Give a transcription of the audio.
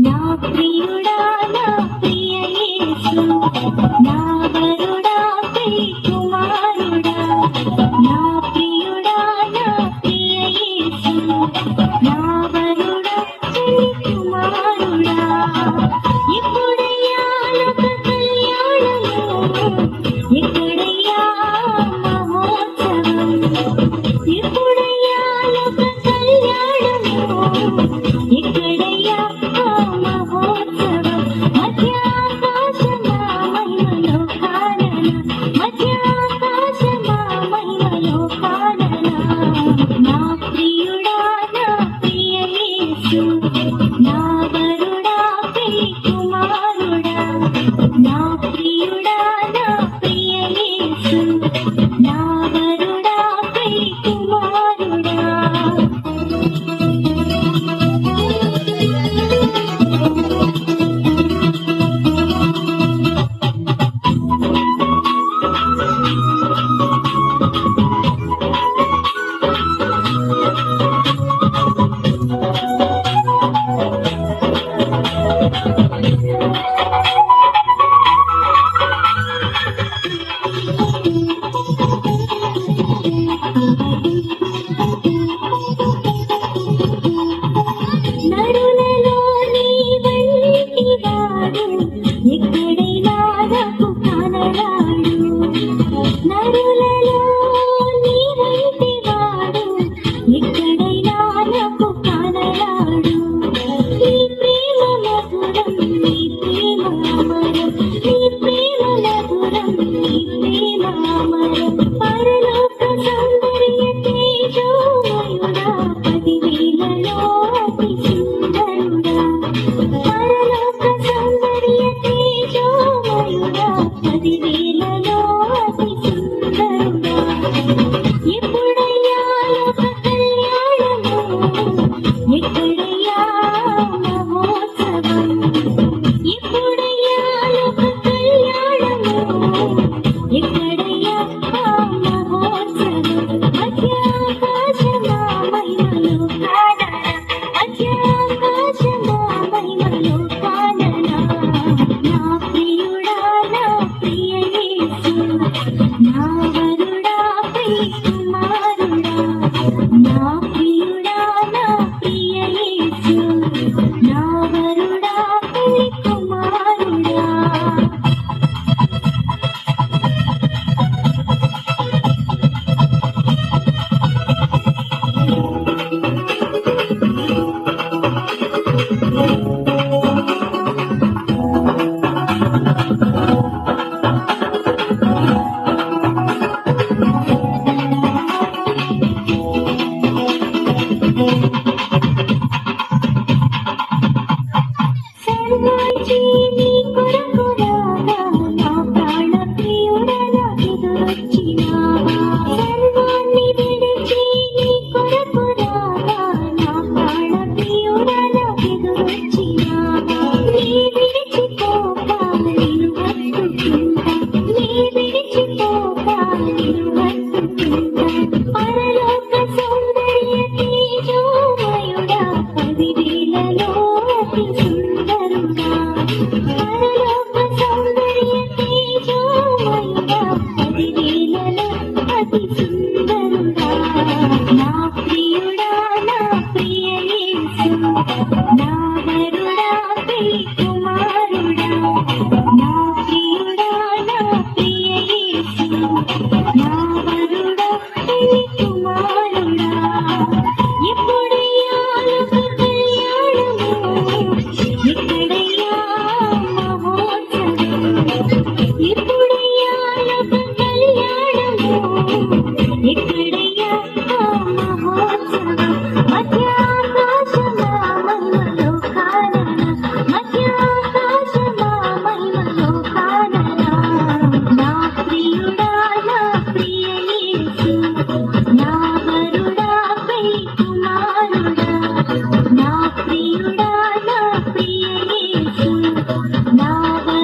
నా ప్రియుడా నా ప్రియ యేసు నా వరుడా ప్రియ కుమారుడా నా ప్రియుడా నా ప్రియ యేసు నా వరుడా ప్రియ కుమారుడా ఎప్పుడయ్యా లోక కళ్యాణము ఎక్కడయ్యా మహోత్సవం ఎప్పుడయ్యా లోక కళ్యాణము ఎక్కడయ్యా నా వరుడా ప్రియ కుమారుడా నా ప్రియుడా నా ప్రియ యేసు నా వరుడా ప్రియ కుమారుడా నరులలో నీ వంటి వాడు ఎక్కడైనా నాకు కానరాడు నరులలో నీ వంటి వాడు ఎక్కడైనా నాకు కానరాడు నీ ప్రేమ మధురం నీ ప్రేమ అమరం నీ ప్రేమ మధురం నీ ప్రేమ అమరం పరలోక సౌందర్య తేజోమయుడా పదివేలలో అతి సుందరుడా పరలోక సౌందర్య తేజోమయుడా పదివేలలో అతి సుందరుడా ఎప్పుడయ్యా లోక కళ్యాణము ఎక్కడయ్యా మహోత్సవం ఎప్పుడయ్యా లోక కళ్యాణము ఎక్కడయ్యా మహోత్సవం మధ్యాకాశమా మహిమలో కానన మధ్యాకాశమా మహిమలో కానన నా ప్రియుడా నా ప్రియ యేసు నా వరుడా ప్రియ కుమారుడా నా ప్రియుడా నా ప్రియ యేసు నా వరుడా ప్రియ కుమారుడా సర్వాంచి నీ కొరకు రాగా నా ప్రాణ ప్రియుడా నాకెదురొచ్చినావా సర్వాన్ని విడిచి నీ కొరకు రాగా నా ప్రాణ ప్రియుడా నాకెదురొచ్చినావా నీ విడిచిపోక నిన్ను హత్తుకుంటా నీ విడిచిపోక నిన్ను హత్తుకుంటా పరలోక సౌందర్య తేజోమయుడా పదివేలలో అతి సుందరుడా నా